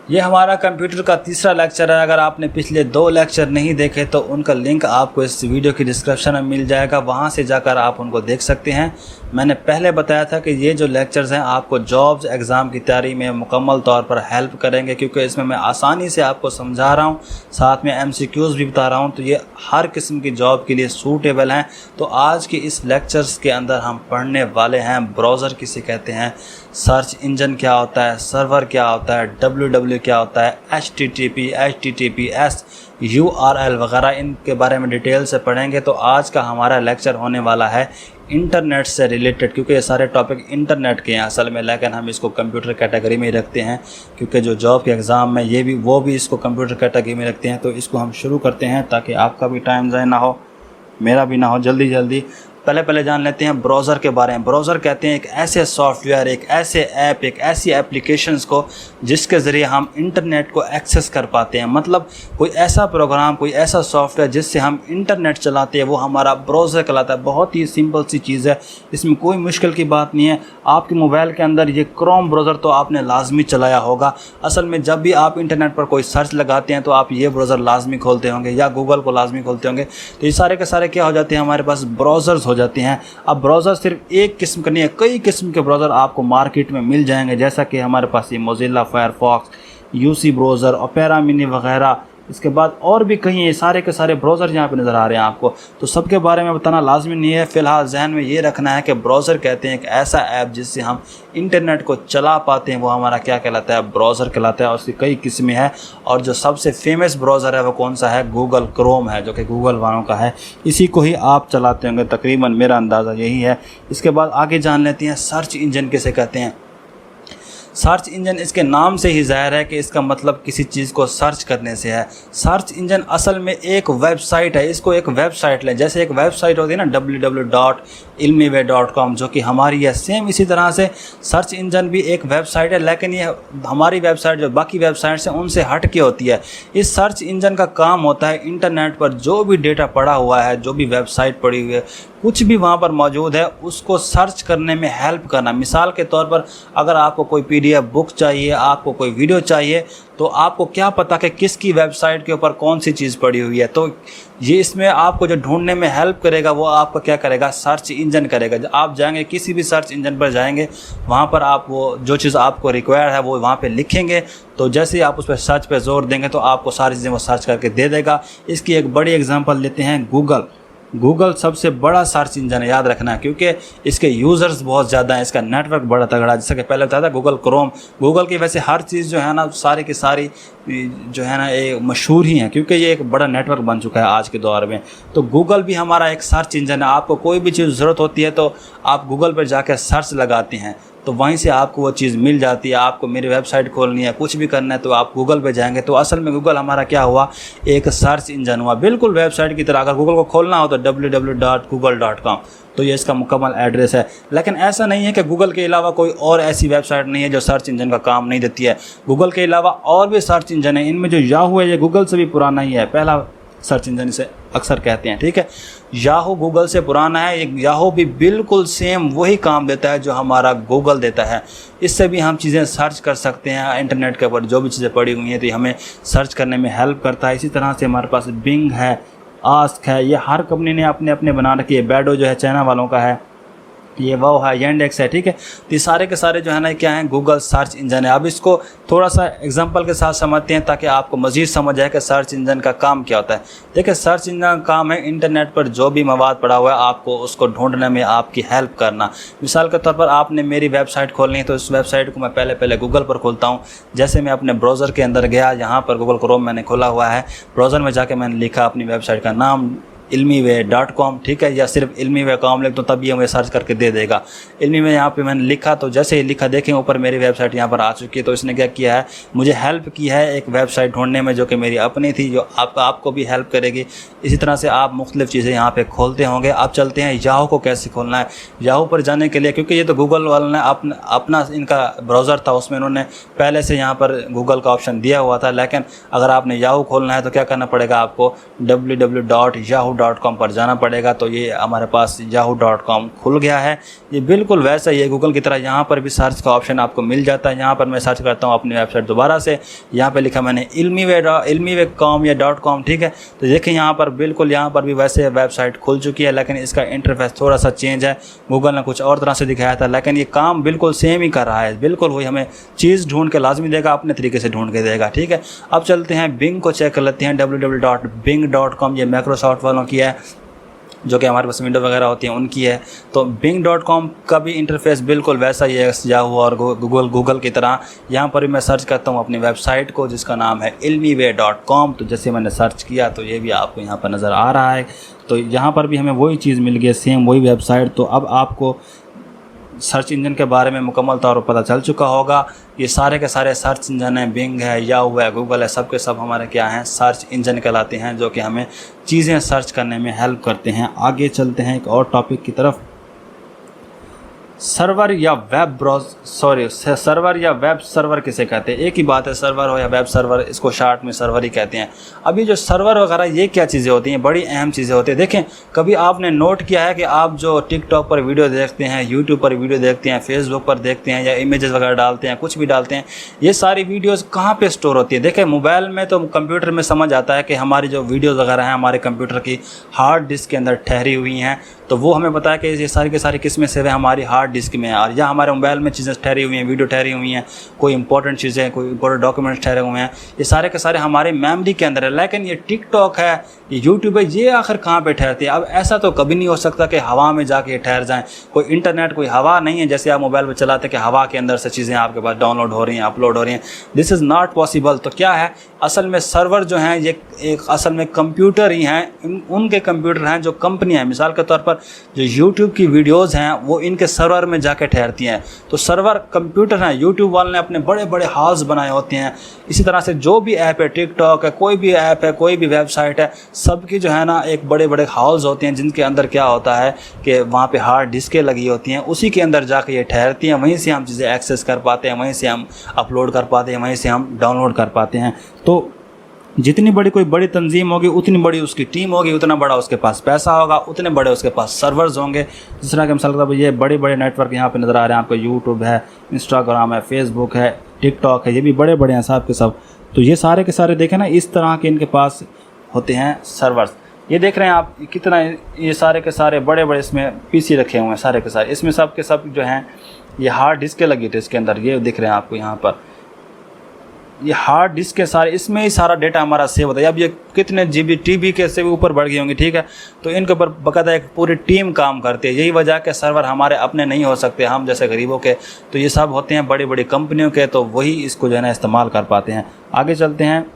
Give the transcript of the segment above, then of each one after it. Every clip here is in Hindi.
ये हमारा कंप्यूटर का तीसरा लेक्चर है। अगर आपने पिछले 2 लेक्चर नहीं देखे तो उनका लिंक आपको इस वीडियो की डिस्क्रिप्शन में मिल जाएगा, वहाँ से जाकर आप उनको देख सकते हैं। मैंने पहले बताया था कि ये जो लेक्चर्स हैं आपको जॉब्स एग्ज़ाम की तैयारी में मुकम्मल तौर पर हेल्प करेंगे, क्योंकि इसमें मैं आसानी से आपको समझा रहा हूँ, साथ में MCQs भी बता रहा हूँ, तो ये हर किस्म की जॉब के लिए सूटेबल हैं। तो आज के इस लेक्चर्स के अंदर हम पढ़ने वाले हैं ब्राउज़र किसे कहते हैं, सर्च इंजन क्या होता है, सर्वर क्या होता है, www क्या होता है, HTTP, HTTPS, URL वगैरह, इनके बारे में डिटेल से पढ़ेंगे। तो आज का हमारा लेक्चर होने वाला है इंटरनेट से रिलेटेड, क्योंकि ये सारे टॉपिक इंटरनेट के हैं असल में, लेकिन हम इसको कंप्यूटर कैटेगरी में ही रखते हैं, क्योंकि जो जॉब के एग्ज़ाम में ये भी वो भी इसको कंप्यूटर कैटेगरी में रखते हैं। तो इसको हम शुरू करते हैं ताकि आपका भी टाइम ज़ाया ना हो, मेरा भी ना हो। जल्दी जल्दी पहले जान लेते हैं ब्राउज़र के बारे में। ब्राउज़र कहते हैं एक ऐसे सॉफ्टवेयर, एक ऐसे ऐप, एक ऐसी एप्लीकेशंस को जिसके ज़रिए हम इंटरनेट को एक्सेस कर पाते हैं। मतलब कोई ऐसा प्रोग्राम, कोई ऐसा सॉफ्टवेयर जिससे हम इंटरनेट चलाते हैं, वो हमारा ब्राउज़र कहलाता है। बहुत ही सिंपल सी चीज़ है, इसमें कोई मुश्किल की बात नहीं है। आपके मोबाइल के अंदर ये क्रोम ब्राउज़र तो आपने लाजमी चलाया होगा। असल में जब भी आप इंटरनेट पर कोई सर्च लगाते हैं तो आप ये ब्राउज़र लाजमी खोलते होंगे या गूगल को लाजमी खोलते होंगे। तो ये सारे के सारे क्या हो जाते हैं, हमारे पास ब्राउज़र्स हो जाती हैं। अब ब्राउज़र सिर्फ एक किस्म का नहीं है, कई किस्म के ब्राउज़र आपको मार्केट में मिल जाएंगे, जैसा कि हमारे पास ये Mozilla Firefox, UC browser, opera mini वगैरह, इसके बाद और भी कई ये सारे के सारे ब्राउज़र यहाँ पे नज़र आ रहे हैं आपको। तो सबके बारे में बताना लाजमी नहीं है, फ़िलहाल जहन में ये रखना है कि ब्राउज़र कहते हैं एक ऐसा ऐप जिससे हम इंटरनेट को चला पाते हैं, वो हमारा क्या कहलाता है, ब्राउज़र कहलाता है। और उसकी कई किस्में हैं, और जो सबसे फेमस ब्राउज़र है वो कौन सा है, गूगल क्रोम है, जो कि गूगल वालों का है। इसी को ही आप चलाते होंगे तकरीबन, मेरा अंदाज़ा यही है। इसके बाद आगे जान लेते हैं सर्च इंजन किसे कहते हैं। सर्च इंजन इसके नाम से ही ज़ाहिर है कि इसका मतलब किसी चीज़ को सर्च करने से है। सर्च इंजन असल में एक वेबसाइट है, इसको एक वेबसाइट लें, जैसे एक वेबसाइट होती है ना www.ilmiway.com, जो कि हमारी है, सेम इसी तरह से सर्च इंजन भी एक वेबसाइट है, लेकिन ये हमारी वेबसाइट जो बाकी वेबसाइट्स हैं उनसे हट के होती है। इस सर्च इंजन का काम होता है इंटरनेट पर जो भी डेटा पड़ा हुआ है, जो भी वेबसाइट पड़ी हुई है, कुछ भी वहाँ पर मौजूद है, उसको सर्च करने में हेल्प करना। मिसाल के तौर पर अगर आपको कोई PDF बुक चाहिए, आपको कोई वीडियो चाहिए, तो आपको क्या पता कि किसकी वेबसाइट के ऊपर कौन सी चीज़ पड़ी हुई है। तो ये इसमें आपको जो ढूंढने में हेल्प करेगा वो आपको क्या करेगा, सर्च इंजन करेगा। आप जाएंगे किसी भी सर्च इंजन पर जाएंगे, वहाँ पर आप वो जो चीज़ आपको रिक्वायर है वो वहाँ पे लिखेंगे, तो जैसे ही आप उस पर सर्च पे जोर देंगे तो आपको सारी चीज़ें वो सर्च करके दे देगा। इसकी एक बड़ी एग्जांपल लेते हैं गूगल सबसे बड़ा सर्च इंजन है, याद रखना, क्योंकि इसके यूज़र्स बहुत ज़्यादा हैं, इसका नेटवर्क बड़ा तगड़ा है। जैसा कि पहले बताया था गूगल क्रोम, गूगल की वैसे हर चीज़ जो है ना, सारी की सारी जो है ना ये मशहूर ही है, क्योंकि ये एक बड़ा नेटवर्क बन चुका है आज के दौर में। तो गूगल भी हमारा एक सर्च इंजन है। आपको कोई भी चीज़ ज़रूरत होती है तो आप गूगल पर जाकर सर्च लगाते हैं, तो वहीं से आपको वो चीज़ मिल जाती है। आपको मेरी वेबसाइट खोलनी है, कुछ भी करना है, तो आप गूगल पे जाएंगे। तो असल में गूगल हमारा क्या हुआ, एक सर्च इंजन हुआ, बिल्कुल वेबसाइट की तरह। अगर गूगल को खोलना हो तो www.google.com, तो ये इसका मुकम्मल एड्रेस है। लेकिन ऐसा नहीं है कि गूगल के अलावा कोई और ऐसी वेबसाइट नहीं है जो सर्च इंजन का काम नहीं देती है। गूगल के अलावा और भी सर्च इंजन है, इनमें जो याहू है ये गूगल से भी पुराना ही है, पहला सर्च इंजन इसे अक्सर कहते हैं, ठीक है। याहू गूगल से पुराना है, एक याहू भी बिल्कुल सेम वही काम देता है जो हमारा गूगल देता है। इससे भी हम चीज़ें सर्च कर सकते हैं इंटरनेट के ऊपर, जो भी चीज़ें पड़ी हुई हैं तो ये हमें सर्च करने में हेल्प करता है। इसी तरह से हमारे पास बिंग है, आस्क है, ये हर कंपनी ने अपने अपने बना रखी है। बैडो जो है चाइना वालों का है, ये वो है, येंडेक्स है, ठीक है। तो ये सारे के सारे जो है ना क्या है, गूगल सर्च इंजन है। अब इसको थोड़ा सा एग्जांपल के साथ समझते हैं ताकि आपको मज़ीद समझ आए कि सर्च इंजन का काम क्या होता है। देखिए, सर्च इंजन का काम है इंटरनेट पर जो भी मवाद पड़ा हुआ है आपको उसको ढूंढने में आपकी हेल्प करना। मिसाल के तौर पर आपने मेरी वेबसाइट खोलनी है, तो इस वेबसाइट को मैं पहले गूगल पर खोलता हूँ। जैसे मैं अपने ब्राउज़र के अंदर गया, यहाँ पर गूगल क्रोम मैंने खोला हुआ है, ब्राउज़र में जाके मैंने लिखा अपनी वेबसाइट का नाम ilmiway.com, ठीक है, या सिर्फ ilmiway.com लिख तो तब ये मुझे सर्च करके दे देगा। ilmiway यहाँ पे मैंने लिखा, तो जैसे ही लिखा देखें ऊपर मेरी वेबसाइट यहाँ पर आ चुकी है। तो इसने क्या किया है, मुझे हेल्प की है एक वेबसाइट ढूंढने में जो कि मेरी अपनी थी, जो आपको भी हेल्प करेगी। इसी तरह से आप मुख्तलिफ़ चीज़ें यहाँ पे खोलते होंगे। अब चलते हैं याहू को कैसे खोलना है। याहू पर जाने के लिए, क्योंकि ये तो गूगल वालों ने अपना इनका ब्राउज़र था, उसमें उन्होंने पहले से यहाँ पर गूगल का ऑप्शन दिया हुआ था। लेकिन अगर आपने याहू खोलना है तो क्या करना पड़ेगा आपको, www.yahoo yahoo.com पर जाना पड़ेगा। तो ये हमारे पास yahoo.com खुल गया है। ये बिल्कुल वैसा ही है गूगल की तरह, यहाँ पर भी सर्च का ऑप्शन आपको मिल जाता है। यहाँ पर मैं सर्च करता हूँ अपनी वेबसाइट दोबारा से, यहाँ पे लिखा मैंने ilmiway.com या .com, ठीक है। तो देखिए यहाँ पर बिल्कुल यहाँ पर भी वैसे वेबसाइट खुल चुकी है, लेकिन इसका इंटरफेस थोड़ा सा चेंज है। गूगल ने कुछ और तरह से दिखाया था, लेकिन ये काम बिल्कुल सेम ही कर रहा है। बिल्कुल वही हमें चीज़ ढूंढ के लाजमी देगा, अपने तरीके से ढूंढ के देगा, ठीक है। अब चलते हैं बिंग को चेक कर लेते हैं। www.bing.com ये माइक्रोसॉफ्ट वालों की है, जो कि हमारे पास विंडो वगैरह होती हैं उनकी है। तो bing.com का भी इंटरफेस बिल्कुल वैसा ही है याहू और गूगल की तरह। यहाँ पर भी मैं सर्च करता हूँ अपनी वेबसाइट को, जिसका नाम है ilmiway.com। तो जैसे मैंने सर्च किया तो ये भी आपको यहाँ पर नज़र आ रहा है। तो यहाँ पर भी हमें वही चीज़ मिल गई, सेम वही वेबसाइट। तो अब आपको सर्च इंजन के बारे में मुकम्मल तौर पर पता चल चुका होगा। ये सारे के सारे सर्च इंजन हैं, बिंग है, याहू है, गूगल है, सब के सब हमारे क्या हैं, सर्च इंजन कहलाते हैं, जो कि हमें चीज़ें सर्च करने में हेल्प करते हैं। आगे चलते हैं एक और टॉपिक की तरफ। सर्वर या वेब सर्वर किसे कहते हैं? एक ही बात है, सर्वर हो या वेब सर्वर, इसको शॉर्ट में सर्वर ही कहते हैं। अभी जो सर्वर वगैरह ये क्या चीज़ें होती हैं, बड़ी अहम चीज़ें होती हैं। देखें, कभी आपने नोट किया है कि आप जो टिकटॉक पर वीडियो देखते हैं, यूट्यूब पर वीडियो देखते हैं, फेसबुक पर देखते हैं, या इमेजेस वगैरह डालते हैं, कुछ भी डालते हैं, ये सारी वीडियोज़ कहाँ पर स्टोर होती है? देखें, मोबाइल में तो कंप्यूटर में समझ आता है कि हमारी जो वीडियोज़ वगैरह हैं हमारे कंप्यूटर की हार्ड डिस्क के अंदर ठहरी हुई हैं। तो वो हमें पता है कि ये सारी के सारी किस्में सेव हमारी हार्ड डिस्क में है, और या हमारे मोबाइल में चीज़ें ठहरी हुई हैं, वीडियो ठहरी हुई हैं, कोई इंपॉर्टेंट चीज़ें, कोई इंपॉर्टेंट डॉक्यूमेंट्स ठहरे हुए हैं, ये सारे के सारे हमारी मेमोरी के अंदर है। लेकिन ये टिकटॉक है, ये यूट्यूब है, ये आखिर कहाँ पे ठहरती है? अब ऐसा तो कभी नहीं हो सकता कि हवा में जाके ये ठहर जाएँ। कोई इंटरनेट, कोई हवा नहीं है जैसे आप मोबाइल पर चलाते कि हवा के अंदर से चीज़ें आपके पास डाउनलोड हो रही हैं, अपलोड हो रही हैं। This is not possible. तो क्या है, असल में सर्वर जो हैं ये एक असल में कंप्यूटर ही हैं, उनके कंप्यूटर हैं जो कंपनियाँ हैं। मिसाल के तौर पर जो यूट्यूब की वीडियोज़ हैं वो इनके सर्वर में जाके ठहरती हैं। तो सर्वर कंप्यूटर हैं, यूट्यूब वाले ने अपने बड़े बड़े हाउस बनाए होते हैं। इसी तरह से जो भी ऐप है, टिकटॉक है, कोई भी ऐप है, कोई भी वेबसाइट है, सबकी जो है ना एक बड़े बड़े हाउस होते हैं, जिनके अंदर क्या होता है कि वहाँ पे हार्ड डिस्कें लगी होती हैं, उसी के अंदर जाके ये ठहरती हैं। वहीं से हम चीज़ें एक्सेस कर पाते हैं, वहीं से हम अपलोड कर पाते हैं, वहीं से हम डाउनलोड कर पाते हैं। तो जितनी बड़ी कोई बड़ी तंजीम होगी, उतनी बड़ी उसकी टीम होगी, उतना बड़ा उसके पास पैसा होगा, उतने बड़े उसके पास सर्वर्स होंगे। जिस तरह के मिसाल के तौर पर ये बड़े बड़े नेटवर्क यहाँ पे नज़र आ रहे हैं आपको, यूट्यूब है, इंस्टाग्राम है, फेसबुक है, टिकटॉक है, ये भी बड़े बड़े हैं सब के सब। तो ये सारे के सारे देखें ना, इस तरह के इनके पास होते हैं सर्वर्स। ये देख रहे हैं आप कितना, ये सारे के सारे बड़े बड़े इसमें पीसी रखे हुए हैं, सारे के सारे। इसमें सब के सब जो हैं ये हार्ड डिस्क लगी थी इसके अंदर, ये दिख रहे हैं आपको यहाँ पर, ये हार्ड डिस्क के सारे, इसमें ही सारा डेटा हमारा सेव होता है। अब ये कितने जीबी टीबी के से भी ऊपर बढ़ गई होंगी, ठीक है। तो इनके ऊपर बाकायदा एक पूरी टीम काम करती है। यही वजह के सर्वर हमारे अपने नहीं हो सकते, हम जैसे गरीबों के। तो ये सब होते हैं बड़ी बड़ी कंपनियों के, तो वही इसको जो है ना इस्तेमाल कर पाते हैं। आगे चलते हैं,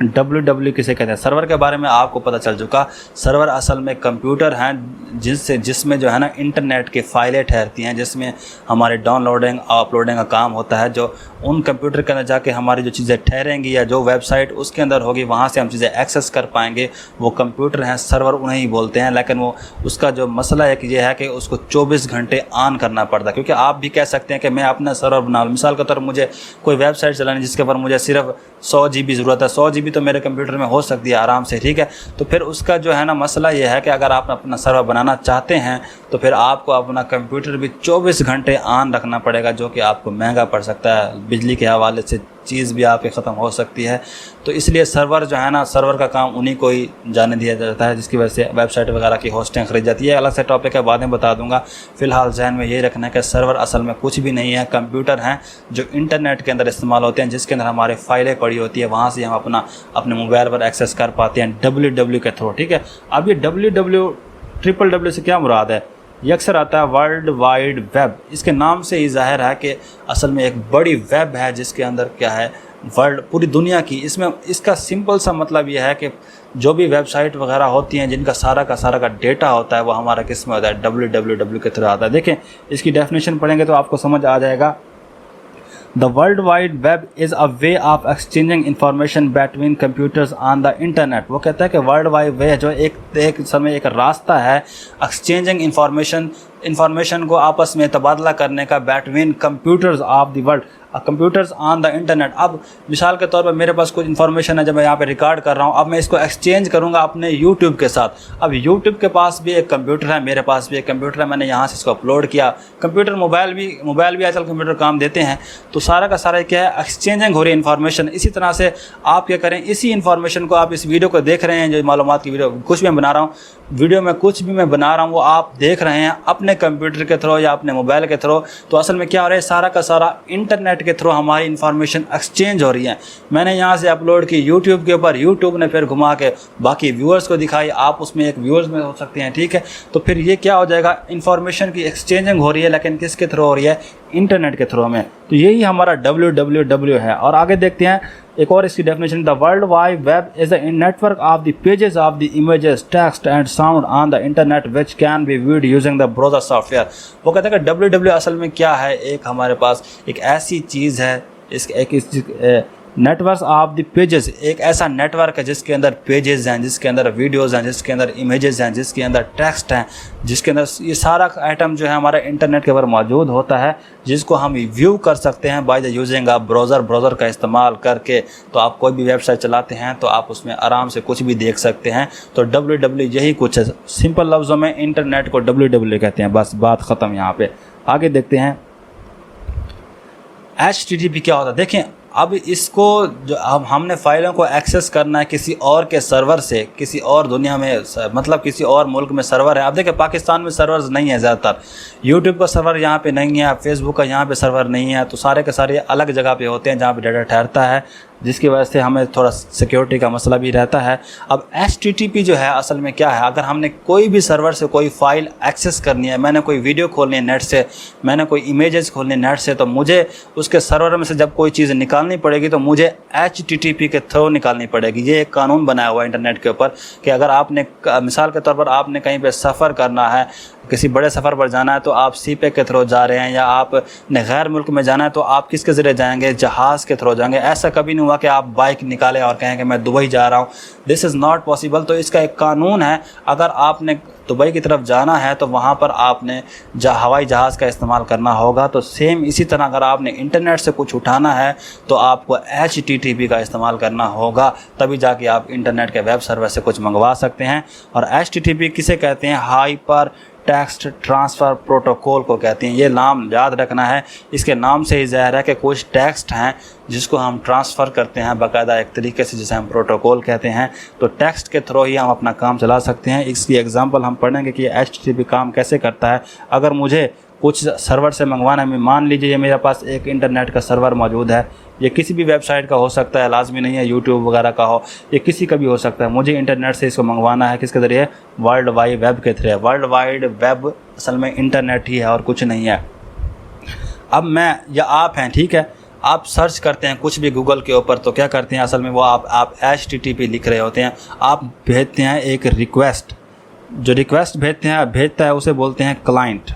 WW किसे कहते हैं? सर्वर के बारे में आपको पता चल चुका। सर्वर असल में कंप्यूटर हैं जिसमें जो है ना इंटरनेट की फ़ाइलें ठहरती हैं, जिसमें हमारे डाउनलोडिंग अपलोडिंग का काम होता है। जो उन कंप्यूटर के अंदर जाके हमारी जो चीज़ें ठहरेंगी या जो वेबसाइट उसके अंदर होगी, वहाँ से हम चीज़ें एक्सेस कर पाएंगे, वो कंप्यूटर हैं, सर्वर उन्हें ही बोलते हैं। लेकिन वो उसका जो मसला है कि ये है कि उसको 24 घंटे ऑन करना पड़ता है। क्योंकि आप भी कह सकते हैं कि मैं अपना सर्वर बना लूँ। मिसाल के तौर पर मुझे कोई वेबसाइट चलानी जिसके ऊपर मुझे सिर्फ 100 GB ज़रूरत है, 100 GB तो मेरे कंप्यूटर में हो सकती है आराम से, ठीक है। तो फिर उसका जो है ना मसला ये है कि अगर आप अपना सर्वर बनाना चाहते हैं तो फिर आपको अपना कंप्यूटर भी 24 घंटे ऑन रखना पड़ेगा, जो कि आपको महंगा पड़ सकता है। बिजली के हवाले से चीज़ भी आपकी ख़त्म हो सकती है। तो इसलिए सर्वर जो है ना, सर्वर का काम उन्हीं को ही जाने दिया जाता है, जिसकी वजह से वेबसाइट वगैरह की होस्टिंग खरीद जाती है। अलग से टॉपिक है, बाद में बता दूंगा। फ़िलहाल जहन में ये रखना है कि सर्वर असल में कुछ भी नहीं है, कंप्यूटर हैं जो इंटरनेट के अंदर इस्तेमाल होते हैं, जिसके अंदर हमारे फाइलें पड़ी होती है, वहाँ से हम अपने मोबाइल पर एक्सेस कर पाते हैं WW के थ्रू, ठीक है। अब ये WW से क्या मुराद है? ये अक्सर आता है वर्ल्ड वाइड वेब। इसके नाम से ही ज़ाहिर है कि असल में एक बड़ी वेब है, जिसके अंदर क्या है, वर्ल्ड, पूरी दुनिया की। इसमें इसका सिंपल सा मतलब यह है कि जो भी वेबसाइट वगैरह होती हैं, जिनका सारा का डेटा होता है, वो हमारा किस में होता है, WW के थ्रू आता है। देखें, इसकी डेफिनेशन पढ़ेंगे तो आपको समझ आ जाएगा। The world wide web is a way of exchanging information between computers on the internet. वो कहता है कि वर्ल्ड वाइड वे जो एक समय एक रास्ता है एक्सचेंजिंग इंफॉर्मेशन को आपस में तबादला करने का between computers of the world. Computers on the internet. अब मिसाल के तौर पर मेरे पास कुछ इन्फॉर्मेशन है जब मैं यहाँ पे रिकॉर्ड कर रहा हूँ, अब मैं इसको एक्सचेंज करूँगा अपने यूट्यूब के साथ। अब यूट्यूब के पास भी एक कंप्यूटर है, मेरे पास भी एक कंप्यूटर है, मैंने यहाँ से इसको अपलोड किया। कंप्यूटर मोबाइल भी आजकल कंप्यूटर काम देते हैं, तो सारा का सारा क्या है, एक्सचेंजिंग हो रही है इन्फॉर्मेशन। इसी तरह से आप क्या करें, इसी इन्फॉर्मेशन को आप इस वीडियो को देख रहे हैं, जो मालूमात की वीडियो कुछ भी मैं बना रहा हूँ, वीडियो में कुछ भी मैं बना रहा हूँ वो आप देख रहे हैं अपने कंप्यूटर के थ्रू या अपने मोबाइल के थ्रू। तो असल में क्या हो रहा है, सारा का सारा इंटरनेट के थ्रू हमारी इन्फॉर्मेशन एक्सचेंज हो रही है। मैंने यहाँ से अपलोड की यूट्यूब के ऊपर, यूट्यूब ने फिर घुमा के बाकी व्यूअर्स को दिखाई, आप उसमें एक व्यूअर्स में हो सकते हैं, ठीक है। तो फिर ये क्या हो जाएगा, इन्फॉर्मेशन की एक्सचेंजिंग हो रही है, लेकिन किसके थ्रू हो रही है, इंटरनेट के थ्रू में। तो यही हमारा www है। और आगे देखते हैं एक और इसकी definition, the world wide web is the network of the pages of the images, text and sound on the internet which can be viewed using the browser software. वो कहते हैं कि www असल में क्या है, एक हमारे पास एक ऐसी चीज़ है, नेटवर्क ऑफ द पेजेस, एक ऐसा नेटवर्क है जिसके अंदर पेजेस हैं, जिसके अंदर वीडियोस हैं, जिसके अंदर इमेजेस हैं, जिसके अंदर टेक्स्ट हैं, जिसके अंदर ये सारा आइटम जो है हमारा इंटरनेट के ऊपर मौजूद होता है, जिसको हम व्यू कर सकते हैं बाय द यूजिंग आप ब्राउज़र का इस्तेमाल करके। तो आप कोई भी वेबसाइट चलाते हैं तो आप उसमें आराम से कुछ भी देख सकते हैं। तो www यही कुछ है, सिंपल लफ्ज़ों में इंटरनेट को www कहते हैं, बस बात ख़त्म। यहाँ पे आगे देखते हैं HTTP क्या होता है। देखें, अब इसको जो अब हमने फ़ाइलों को एक्सेस करना है किसी और के सर्वर से, किसी और दुनिया में, मतलब किसी और मुल्क में सर्वर है। अब देखिए पाकिस्तान में सर्वर्स नहीं है ज़्यादातर, यूट्यूब का सर्वर यहाँ पे नहीं है, फेसबुक का यहाँ पे सर्वर नहीं है, तो सारे के सारे अलग जगह पे होते हैं जहाँ पे डाटा ठहरता है, जिसकी वजह से हमें थोड़ा सिक्योरिटी का मसला भी रहता है। अब HTTP जो है असल में क्या है, अगर हमने कोई भी सर्वर से कोई फ़ाइल एक्सेस करनी है, मैंने कोई वीडियो खोलनी है नेट से, मैंने कोई इमेजेस खोलनी है नेट से, तो मुझे उसके सर्वर में से जब कोई चीज़ निकालनी पड़ेगी तो मुझे HTTP के थ्रू निकालनी पड़ेगी। ये एक कानून बनाया हुआ है इंटरनेट के ऊपर कि अगर आपने मिसाल के तौर पर आपने कहीं पर सफ़र करना है, किसी बड़े सफ़र पर जाना है, तो आप सीपे के थ्रू जा रहे हैं, या आपने गैर मुल्क में जाना है तो आप किसके ज़रिए जाएंगे, जहाज़ के थ्रू जाएंगे। ऐसा कभी नहीं हुआ कि आप बाइक निकालें और कहें कि मैं दुबई जा रहा हूँ, दिस इज़ नॉट पॉसिबल। तो इसका एक कानून है, अगर आपने दुबई की तरफ जाना है तो वहाँ पर आपने हवाई जहाज़ का इस्तेमाल करना होगा। तो सेम इसी तरह अगर आपने इंटरनेट से कुछ उठाना है तो आपको HTTP का इस्तेमाल करना होगा, तभी जाके आप इंटरनेट के वेब सर्वर से कुछ मंगवा सकते हैं। और HTTP किसे कहते हैं, हाइपर टेक्स्ट ट्रांसफ़र प्रोटोकॉल को कहते हैं। ये नाम याद रखना है, इसके नाम से ही ज़ाहिर है कि कुछ टेक्स्ट हैं जिसको हम ट्रांसफ़र करते हैं बाकायदा एक तरीके से, जिसे हम प्रोटोकॉल कहते हैं। तो टेक्स्ट के थ्रू ही हम अपना काम चला सकते हैं। इसकी एग्जांपल हम पढ़ेंगे कि HTTP काम कैसे करता है। अगर मुझे कुछ सर्वर से मंगवाना है, मान लीजिए ये मेरे पास एक इंटरनेट का सर्वर मौजूद है, ये किसी भी वेबसाइट का हो सकता है, लाजमी नहीं है यूट्यूब वगैरह का हो, ये किसी का भी हो सकता है। मुझे इंटरनेट से इसको मंगवाना है, किसके ज़रिए, वर्ल्ड वाइड वेब के थ्रू। वर्ल्ड वाइड वेब असल में इंटरनेट ही है और कुछ नहीं है। अब मैं या आप हैं, ठीक है, आप सर्च करते हैं कुछ भी गूगल के ऊपर, तो क्या करते हैं असल में वो आप HTTP लिख रहे होते हैं, आप भेजते हैं एक रिक्वेस्ट, जो रिक्वेस्ट भेजता है उसे बोलते हैं क्लाइंट।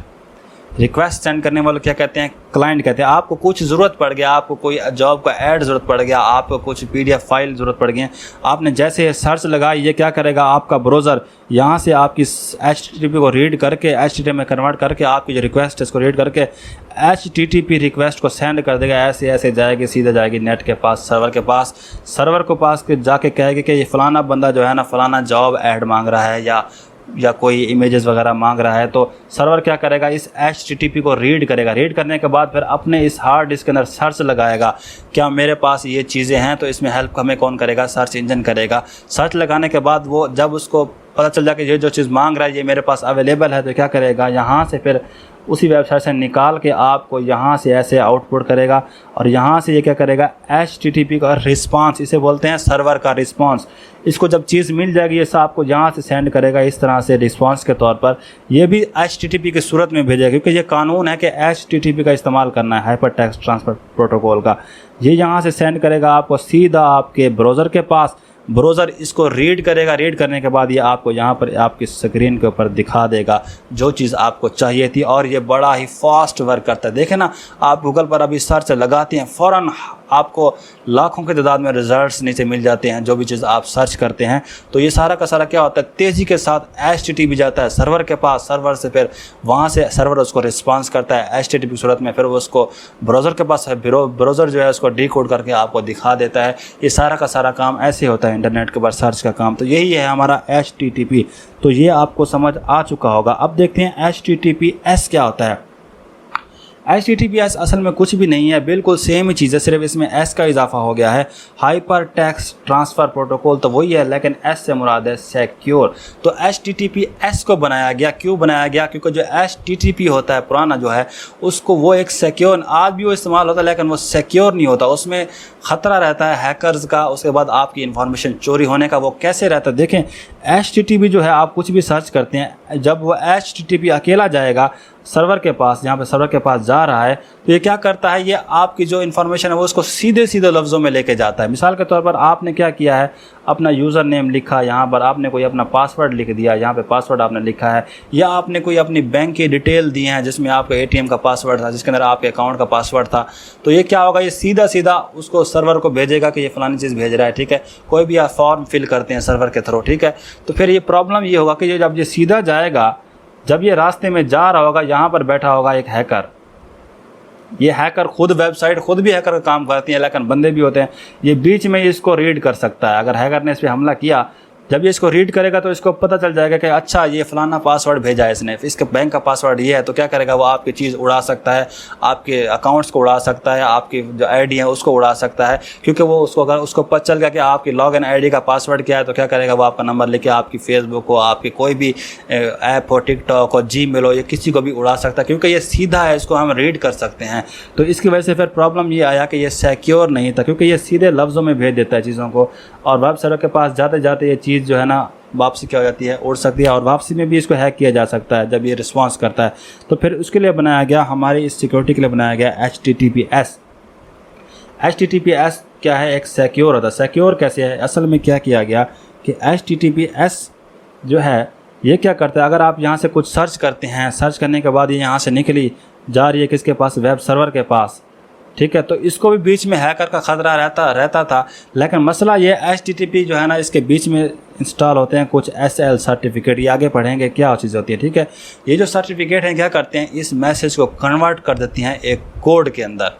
रिक्वेस्ट सेंड करने वाले क्या कहते हैं, क्लाइंट कहते हैं। आपको कुछ ज़रूरत पड़ गया, आपको कोई जॉब का ऐड ज़रूरत पड़ गया, आपको कुछ PDF फाइल ज़रूरत पड़ गई, आपने जैसे सर्च लगाई, ये क्या करेगा, आपका ब्राउज़र यहाँ से आपकी HTTP को रीड करके HTTP में कन्वर्ट करके आपकी जो रिक्वेस्ट है इसको रीड करके HTTP रिक्वेस्ट को सेंड कर देगा। ऐसे ऐसे जाएगी, सीधा जाएगी नेट के पास, सर्वर के पास। सर्वर के पास जाके कहेगी कि ये फ़लाना बंदा जो है ना, फ़लाना जॉब ऐड मांग रहा है या कोई इमेजेस वगैरह मांग रहा है। तो सर्वर क्या करेगा, इस HTTP को रीड करेगा। रीड करने के बाद फिर अपने इस हार्ड डिस्क के अंदर सर्च लगाएगा, क्या मेरे पास ये चीज़ें हैं, तो इसमें हेल्प हमें कौन करेगा, सर्च इंजन करेगा। सर्च लगाने के बाद वो जब उसको पता चल जाए कि ये जो चीज़ मांग रहा है ये मेरे पास अवेलेबल है, तो क्या करेगा, यहाँ से फिर उसी वेबसाइट से निकाल के आपको यहाँ से ऐसे आउटपुट करेगा। और यहाँ से ये क्या करेगा, HTTP का रिस्पांस, इसे बोलते हैं सर्वर का रिस्पांस। इसको जब चीज़ मिल जाएगी ये सब आपको यहाँ से सेंड करेगा इस तरह से रिस्पांस के तौर पर। ये भी HTTP की सूरत में भेजेगा, क्योंकि ये कानून है कि HTTP का इस्तेमाल करना है, हाइपर टेक्स्ट ट्रांसफर प्रोटोकॉल का। ये यहाँ से सेंड करेगा आपको सीधा आपके ब्राउज़र के पास। ब्राउज़र इसको रीड करेगा, रीड करने के बाद ये आपको यहाँ पर आपकी स्क्रीन के ऊपर दिखा देगा जो चीज़ आपको चाहिए थी। और ये बड़ा ही फास्ट वर्क करता है। देखें ना, आप गूगल पर अभी सर्च लगाते हैं, फ़ौरन आपको लाखों की तादाद में रिजल्ट्स नीचे मिल जाते हैं जो भी चीज़ आप सर्च करते हैं। तो ये सारा का सारा क्या होता है, तेज़ी के साथ HTTP जाता है सर्वर के पास, सर्वर से फिर वहाँ से सर्वर उसको रिस्पांस करता है HTTP की सूरत में, फिर वो उसको ब्राउज़र के पास है, ब्राउज़र जो है उसको डीकोड करके आपको दिखा देता है। ये सारा का सारा काम ऐसे होता है इंटरनेट के ऊपर सर्च का काम। तो यही है हमारा HTTP। तो ये आपको समझ आ चुका होगा। अब देखते हैं HTTPS क्या होता है। HTTPS असल में कुछ भी नहीं है, बिल्कुल सेम ही चीज़ है, सिर्फ इसमें S का इजाफा हो गया है। हाइपर टेक्स्ट ट्रांसफ़र प्रोटोकॉल तो वही है, लेकिन S से मुराद है सिक्योर। तो HTTPS को बनाया गया, क्यों बनाया गया? क्योंकि जो HTTP होता है पुराना जो है उसको वो एक सिक्योर, आज भी वो इस्तेमाल होता है लेकिन वो सिक्योर नहीं होता, उसमें ख़तरा रहता है हैकर्स का, उसके बाद आपकी इन्फॉर्मेशन चोरी होने का। वो कैसे रहता है देखें, HTTP जो है आप कुछ भी सर्च करते हैं, जब वो HTTP अकेला जाएगा सर्वर के पास, जहाँ पे सर्वर के पास जा रहा है, तो ये क्या करता है, ये आपकी जो इन्फॉर्मेशन है वो उसको सीधे सीधे लफ्ज़ों में लेके जाता है। मिसाल के तौर पर आपने क्या किया है, अपना यूज़र नेम लिखा, यहाँ पर आपने कोई अपना पासवर्ड लिख दिया, यहाँ पे पासवर्ड आपने लिखा है, या आपने कोई अपनी बैंक की डिटेल दी है जिसमें आपका ATM का पासवर्ड था, जिसके अंदर आपके अकाउंट का पासवर्ड था। तो ये क्या होगा, ये सीधा सीधा उसको सर्वर को भेजेगा कि ये फ़लानी चीज़ भेज रहा है, ठीक है। कोई भी आप फॉर्म फिल करते हैं सर्वर के थ्रू, ठीक है, तो फिर ये प्रॉब्लम ये होगा कि जब ये सीधा जाएगा, जब ये रास्ते में जा रहा होगा, यहाँ पर बैठा होगा एक हैकर। ये हैकर खुद वेबसाइट खुद भी हैकर का काम करती है, लेकिन बंदे भी होते हैं, ये बीच में इसको रीड कर सकता है। अगर हैकर ने इस पर हमला किया, जब ये इसको रीड करेगा तो इसको पता चल जाएगा कि अच्छा ये फ़लाना पासवर्ड भेजा है इसने, इसके बैंक का पासवर्ड ये है। तो क्या करेगा, वो आपकी चीज़ उड़ा सकता है, आपके अकाउंट्स को उड़ा सकता है, आपकी जो ID है उसको उड़ा सकता है, क्योंकि वो उसको अगर उसको पता चल गया कि आपकी लॉगिन ID का पासवर्ड क्या है, तो क्या करेगा, वो आपका नंबर लेके आपकी फेसबुक हो, आपकी कोई भी ऐप हो, टिकटॉक हो, Gmail हो, ये किसी को भी उड़ा सकता है, क्योंकि ये सीधा है, इसको हम रीड कर सकते हैं। तो इसकी वजह से फिर प्रॉब्लम ये आया कि ये सिक्योर नहीं था, क्योंकि ये सीधे लफ्ज़ों में भेज देता है चीज़ों को, और वेब सर्वर के पास जाते जाते ये चीज़ जो है ना वापसी क्या हो जाती है, उड़ सकती है, और वापसी में भी इसको हैक किया जा सकता है जब ये रिस्पांस करता है। तो फिर उसके लिए बनाया गया, हमारी इस सिक्योरिटी के लिए बनाया गया HTTPS। HTTPS क्या है, एक सिक्योर होता है। सिक्योर कैसे है, असल में क्या किया गया कि HTTPS जो है ये क्या करता है, अगर आप यहाँ से कुछ सर्च करते हैं, सर्च करने के बाद ये यहाँ से निकली जा रही है किसके पास, वेब सर्वर के पास, ठीक है, तो इसको भी बीच में हैकर का ख़तरा रहता था। लेकिन मसला ये HTTP जो है ना, इसके बीच में इंस्टॉल होते हैं कुछ SL सर्टिफिकेट, ये आगे पढ़ेंगे क्या चीज़ होती है, ठीक है। ये जो सर्टिफिकेट हैं क्या करते हैं, इस मैसेज को कन्वर्ट कर देती हैं एक कोड के अंदर,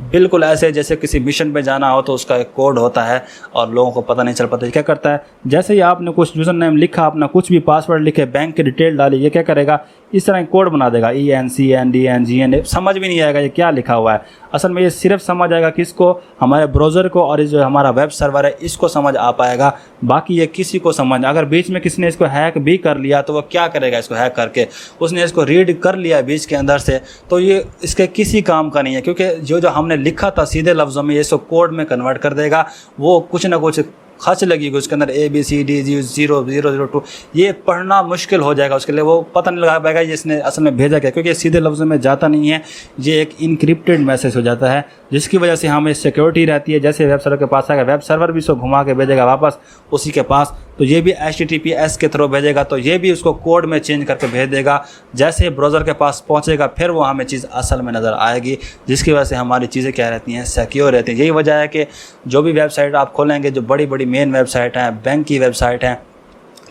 बिल्कुल ऐसे जैसे किसी मिशन पे जाना हो तो उसका एक कोड होता है और लोगों को पता नहीं चल पाता। क्या करता है, जैसे ही आपने कुछ यूज़र नेम लिखा, अपना कुछ भी पासवर्ड लिखे, बैंक की डिटेल डाली, ये क्या करेगा, इस तरह कोड बना देगा, ENCNDNGN, समझ भी नहीं आएगा ये क्या लिखा हुआ है। असल में ये सिर्फ समझ आएगा किसको, हमारे ब्राउज़र को, और जो हमारा वेब सर्वर है इसको समझ आ पाएगा, बाकी ये किसी को समझ। अगर बीच में किसी ने इसको हैक भी कर लिया तो वो क्या करेगा, इसको हैक करके उसने इसको रीड कर लिया बीच के अंदर से, तो ये इसके किसी काम का नहीं है, क्योंकि जो हमने लिखा था सीधे लफ्ज़ों में ये इसको कोड में कन्वर्ट कर देगा। वो कुछ ना कुछ खर्च लगेगी उसके अंदर, ABCD 0002, ये पढ़ना मुश्किल हो जाएगा उसके लिए, वो पता नहीं लगा पाएगा ये इसने असल में भेजा क्या, क्योंकि ये सीधे लफ्ज़ों में जाता नहीं है, ये एक इनक्रिप्टेड मैसेज हो जाता है, जिसकी वजह से हमें सिक्योरिटी रहती है। जैसे वेब सर्वर के पास आएगा, वेब सर्वर भी इसको घुमा के भेजेगा वापस उसी के पास, तो ये भी HTTPS के थ्रू भेजेगा, तो ये भी उसको कोड में चेंज करके भेज देगा। जैसे ब्राउज़र के पास पहुँचेगा फिर वो हमें चीज़ असल में नज़र आएगी, जिसकी वजह से हमारी चीज़ें क्या रहती हैं, सिक्योर रहती हैं। यही वजह है कि जो भी वेबसाइट आप खोलेंगे, जो बड़ी बड़ी मेन वेबसाइट हैं, बैंक की वेबसाइट हैं,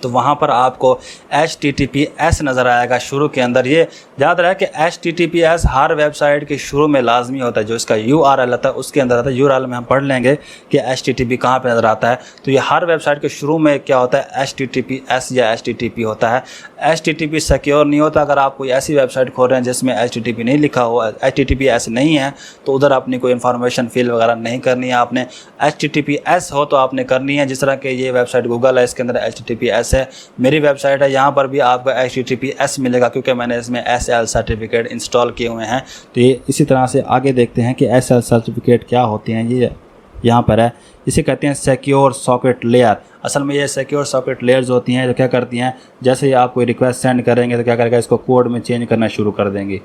तो वहाँ पर आपको HTTPS नज़र आएगा शुरू के अंदर। ये याद रहे कि HTTPS हर वेबसाइट के शुरू में लाजमी होता है, जो इसका URL आता है उसके अंदर आता है। URL में हम पढ़ लेंगे कि HTTP कहाँ पे नज़र आता है। तो ये हर वेबसाइट के शुरू में क्या होता है, HTTPS या HTTP होता है। HTTP सिक्योर नहीं होता। अगर आप कोई ऐसी वेबसाइट खोल रहे हैं जिसमें HTTP नहीं लिखा हो, HTTPS नहीं है, तो उधर अपनी कोई इन्फॉर्मेशन फिल वगैरह नहीं करनी है आपने। HTTPS हो तो आपने करनी है। जिस तरह के ये वेबसाइट गूगल है, इसके अंदर HTTPS है। मेरी वेबसाइट है, यहाँ पर भी आपको HTTPS मिलेगा, क्योंकि मैंने इसमें SL सर्टिफिकेट इंस्टॉल किए हुए हैं। तो ये इसी तरह से आगे देखते हैं कि SL सर्टिफिकेट क्या होती हैं। ये यहाँ पर है, इसे कहते हैं सिक्योर सॉकेट लेयर। असल में ये सिक्योर सॉकेट लेयर्स होती हैं जो क्या करती हैं, जैसे ही आप कोई रिक्वेस्ट सेंड करेंगे तो क्या करेगा, इसको कोड में चेंज करना शुरू कर देंगे।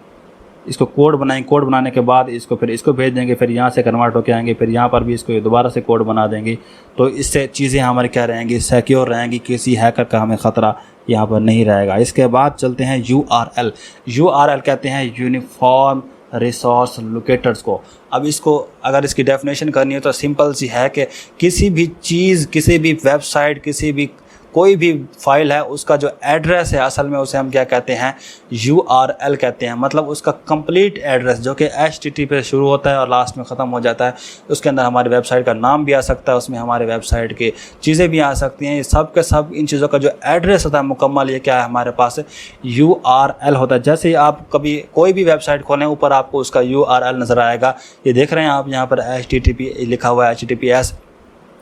इसको कोड बनाएंगे, कोड बनाने के बाद इसको फिर इसको भेज देंगे, फिर यहाँ से कन्वर्ट होकर आएंगे, फिर यहाँ पर भी इसको दोबारा से कोड बना देंगे। तो इससे चीज़ें हमारी क्या रहेंगी, सिक्योर रहेंगी, किसी हैकर का हमें ख़तरा यहाँ पर नहीं रहेगा। इसके बाद चलते हैं URL। URL कहते हैं यूनिफॉर्म रिसोर्स लोकेटर्स को। अब इसको अगर इसकी डेफिनेशन करनी है तो सिंपल सी है कि किसी भी चीज़, किसी भी वेबसाइट, किसी भी कोई भी फाइल है, उसका जो एड्रेस है असल में उसे हम क्या कहते हैं, URL कहते हैं। मतलब उसका कंप्लीट एड्रेस जो कि HTTP पे शुरू होता है और लास्ट में ख़त्म हो जाता है। उसके अंदर हमारी वेबसाइट का नाम भी आ सकता है, उसमें हमारे वेबसाइट की चीज़ें भी आ सकती हैं। ये सब के सब इन चीज़ों का जो एड्रेस होता है मुकम्मल, ये क्या है हमारे पास URL होता है। जैसे ही आप कभी कोई भी वेबसाइट खोलें, ऊपर आपको उसका URL नज़र आएगा। ये देख रहे हैं आप यहाँ पर HTTP लिखा हुआ है, HTTPS।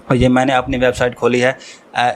और ये मैंने अपनी वेबसाइट खोली है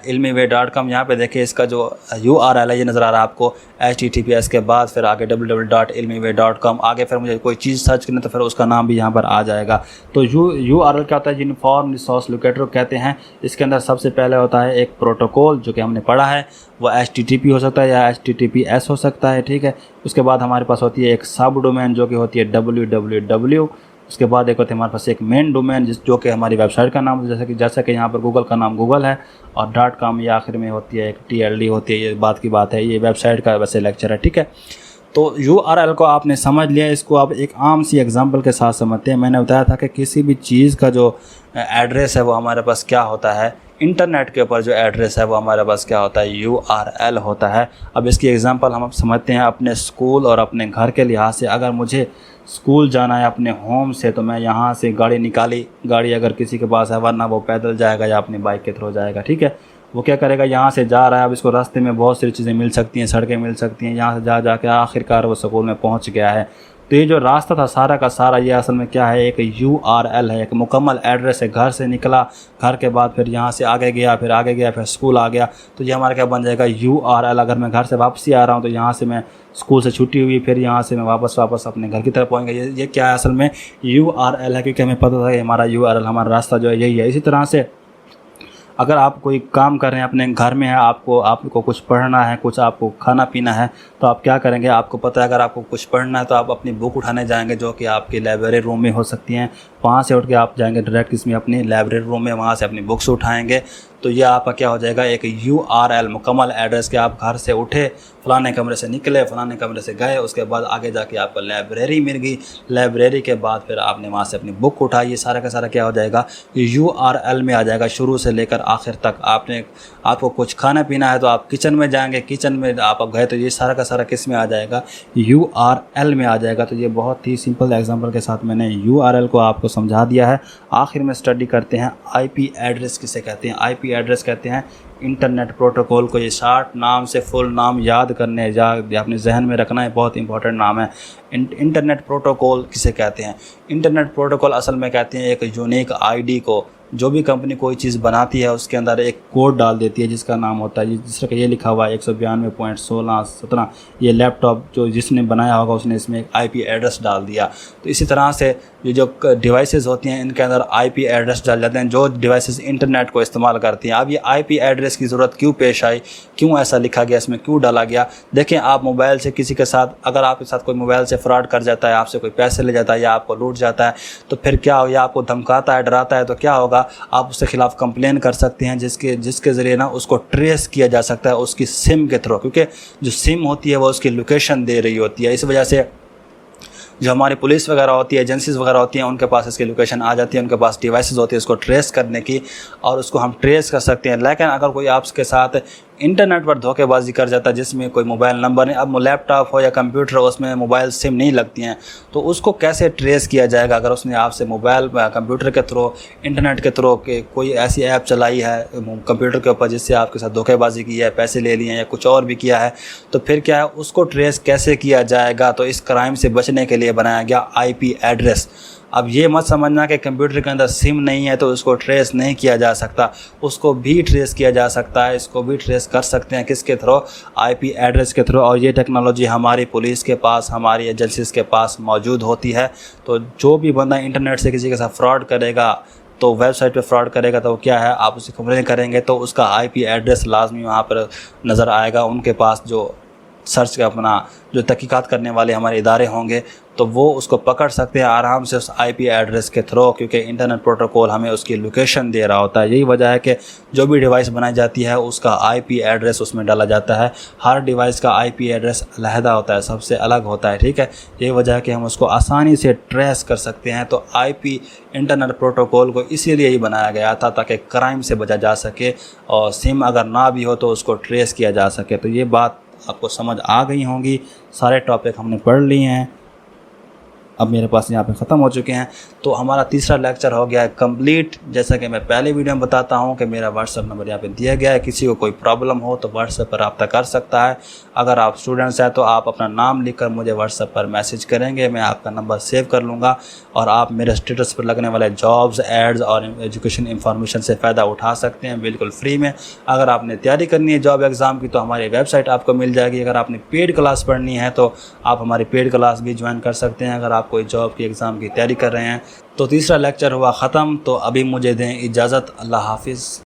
ilmiway.com। यहाँ पे देखिए इसका जो URL है ये नज़र आ रहा है आपको, HTTPS के बाद फिर आगे www.ilmiway.com। आगे फिर मुझे कोई चीज़ सर्च करनी तो फिर उसका नाम भी यहाँ पर आ जाएगा। तो URL क्या होता है, यूनिफॉर्म रिसोर्स लोकेटर कहते हैं। इसके अंदर सबसे पहले होता है एक प्रोटोकॉल जो कि हमने पढ़ा है, वो HTTP हो सकता है या HTTPS हो सकता है, ठीक है। उसके बाद हमारे पास होती है एक सब डोमेन जो कि होती है www। उसके बाद एक होती है हमारे पास एक मेन डोमेन जो कि हमारी वेबसाइट का नाम, जैसे कि यहाँ पर गूगल का नाम गूगल है, और .com ये आखिर में होती है, एक TLD होती है। ये बात की बात है, ये वेबसाइट का वैसे लेक्चर है, ठीक है। तो URL को आपने समझ लिया, इसको आप एक आम सी एग्जांपल के साथ समझते हैं। मैंने बताया था कि किसी भी चीज़ का जो एड्रेस है वो हमारे पास क्या होता है, इंटरनेट के ऊपर जो एड्रेस है वो हमारे पास क्या होता है, URL होता है। अब इसकी एग्जांपल हम समझते हैं अपने स्कूल और अपने घर के लिहाज से। अगर मुझे स्कूल जाना है अपने होम से, तो मैं यहाँ से गाड़ी निकाली, गाड़ी अगर किसी के पास है, वरना वो पैदल जाएगा या अपनी बाइक के थ्रू जाएगा, ठीक है। वो क्या करेगा, यहाँ से जा रहा है, अब इसको रास्ते में बहुत सारी चीज़ें मिल सकती हैं, सड़कें मिल सकती हैं, यहाँ से जा के आखिरकार वो स्कूल में पहुँच गया है। तो ये जो रास्ता था सारा का सारा, ये असल में क्या है, एक URL है, एक मुकम्मल एड्रेस है। घर से निकला, घर के बाद फिर यहाँ से आगे गया, फिर आगे गया, फिर स्कूल आ गया, तो ये हमारा क्या बन जाएगा, URL। अगर मैं घर से वापसी आ रहा हूँ तो यहाँ से मैं स्कूल से छुट्टी हुई, फिर यहाँ से मैं वापस अपने घर की तरफ पहुँच गया। ये क्या है, असल में URL है, क्योंकि हमें पता था कि हमारा URL, हमारा रास्ता जो है यही है। इसी तरह से अगर आप कोई काम कर रहे हैं, अपने घर में है, आपको कुछ पढ़ना है, कुछ आपको खाना पीना है, तो आप क्या करेंगे, आपको पता है अगर आपको कुछ पढ़ना है तो आप अपनी बुक उठाने जाएंगे, जो कि आपकी लाइब्रेरी रूम में हो सकती हैं। वहाँ से उठ के आप जाएंगे डायरेक्ट इसमें अपनी लाइब्रेरी रूम में, वहाँ से अपनी बुक्स उठाएंगे। तो ये आपका क्या हो जाएगा, एक URL मुकम्मल एड्रेस के। आप घर से उठे, फ़लाने कमरे से निकले, फ़लाने कमरे से गए, उसके बाद आगे जाके आपको लाइब्रेरी मिल गई, लाइब्रेरी के बाद फिर आपने वहाँ से अपनी बुक उठाई। ये सारा का सारा क्या हो जाएगा, URL में आ जाएगा, शुरू से लेकर आखिर तक। आपको कुछ खाना पीना है तो आप किचन में जाएंगे, किचन में आप गए तो ये सारा का सारा किस में आ जाएगा, URL में आ जाएगा। तो ये बहुत ही सिंपल एग्जांपल के साथ मैंने URL को आपको समझा दिया है। आखिर में स्टडी करते हैं IP एड्रेस किसे कहते हैं। IP एड्रेस कहते हैं इंटरनेट प्रोटोकॉल को। ये शार्ट नाम से फुल नाम याद करने या अपने जहन में रखना है, बहुत इंपॉर्टेंट नाम है। इंटरनेट प्रोटोकॉल किसे कहते हैं, इंटरनेट प्रोटोकॉल असल में कहते हैं एक यूनिक ID को। जो भी कंपनी कोई चीज़ बनाती है उसके अंदर एक कोड डाल देती है जिसका नाम होता है, जिस तरह का ये लिखा हुआ है 192.16.17। ये लैपटॉप जो जिसने बनाया होगा उसने इसमें एक IP एड्रेस डाल दिया। तो इसी तरह से ये जो डिवाइसेस होती हैं इनके अंदर IP एड्रेस डाल जाते हैं, जो डिवाइसेस इंटरनेट को इस्तेमाल करती हैं। अब ये IP एड्रेस की ज़रूरत क्यों पेश आई, क्यों ऐसा लिखा गया, इसमें क्यों डाला गया। देखें, आप मोबाइल से किसी के साथ, अगर आपके साथ कोई मोबाइल से फ्रॉड कर जाता है, आपसे कोई पैसे ले जाता है या आपको लूट जाता है, तो फिर क्या हो, या आपको धमकाता है, डराता है, तो क्या होगा, आप उसके खिलाफ कंप्लेन कर सकते हैं, जिसके ज़रिए ना उसको ट्रेस किया जा सकता है उसकी सिम के थ्रू, क्योंकि जो सिम होती है वो उसकी लोकेशन दे रही होती है। इस वजह से जो हमारी पुलिस वगैरह होती है, एजेंसीज वगैरह होती हैं, उनके पास इसकी लोकेशन आ जाती है, उनके पास डिवाइसेस होती है उसको ट्रेस करने की, और उसको हम ट्रेस कर सकते हैं। लेकिन अगर कोई आपके साथ इंटरनेट पर धोखेबाजी कर जाता है जिसमें कोई मोबाइल नंबर नहीं, अब लैपटॉप हो या कंप्यूटर हो उसमें मोबाइल सिम नहीं लगती हैं, तो उसको कैसे ट्रेस किया जाएगा। अगर उसने आपसे मोबाइल कंप्यूटर के थ्रू, इंटरनेट के थ्रू के कोई ऐसी ऐप चलाई है कंप्यूटर के ऊपर जिससे आपके साथ धोखेबाजी की है, पैसे ले लिए हैं या कुछ और भी किया है, तो फिर क्या है, उसको ट्रेस कैसे किया जाएगा। तो इस क्राइम से बचने के लिए बनाया गया IP एड्रेस। अब ये मत समझना कि कंप्यूटर के अंदर सिम नहीं है तो उसको ट्रेस नहीं किया जा सकता, उसको भी ट्रेस किया जा सकता है, इसको भी ट्रेस कर सकते हैं। किसके थ्रू, IP एड्रेस के थ्रू। और ये टेक्नोलॉजी हमारी पुलिस के पास, हमारी एजेंसीज़ के पास मौजूद होती है। तो जो भी बंदा इंटरनेट से किसी के साथ फ्रॉड करेगा, तो वेबसाइट पे फ्रॉड करेगा, तो क्या है, आप उसे कंप्लेन करेंगे तो उसका IP एड्रेस लाजमी वहाँ पर नज़र आएगा उनके पास, जो सर्च का अपना जो तहकीकात करने वाले हमारे इदारे होंगे तो वो उसको पकड़ सकते हैं आराम से उस आईपी एड्रेस के थ्रू, क्योंकि इंटरनेट प्रोटोकॉल हमें उसकी लोकेशन दे रहा होता है। यही वजह है कि जो भी डिवाइस बनाई जाती है उसका आईपी एड्रेस उसमें डाला जाता है। हर डिवाइस का आईपी एड्रेस अलहदा होता है, सबसे अलग होता है, ठीक है। यही वजह है कि हम उसको आसानी से ट्रेस कर सकते हैं। तो आईपी इंटरनेट प्रोटोकॉल को इसीलिए ही बनाया गया था ताकि क्राइम से बचा जा सके और सिम अगर ना भी हो तो उसको ट्रेस किया जा सके। तो ये बात आपको समझ आ गई होंगी, सारे टॉपिक हमने पढ़ लिए हैं, अब मेरे पास यहाँ पे ख़त्म हो चुके हैं। तो हमारा तीसरा लेक्चर हो गया है कंप्लीट। जैसा कि मैं पहले वीडियो में बताता हूँ कि मेरा व्हाट्सअप नंबर यहाँ पे दिया गया है, किसी को कोई प्रॉब्लम हो तो व्हाट्सएप पर रब्ता कर सकता है। अगर आप स्टूडेंट्स हैं तो आप अपना नाम लिखकर मुझे व्हाट्सएप पर मैसेज करेंगे, मैं आपका नंबर सेव कर लूँगा और आप मेरे स्टेटस पर लगने वाले जॉब्स, एड्स और एजुकेशन इंफॉर्मेशन से फ़ायदा उठा सकते हैं बिल्कुल फ्री में। अगर आपने तैयारी करनी है जॉब एग्ज़ाम की तो हमारी वेबसाइट आपको मिल जाएगी। अगर आपने पेड क्लास पढ़नी है तो आप हमारी पेड क्लास भी ज्वाइन कर सकते हैं अगर आप कोई जॉब की एग्ज़ाम की तैयारी कर रहे हैं। तो तीसरा लेक्चर हुआ ख़त्म, तो अभी मुझे दें इजाज़त। अल्लाह हाफिज़।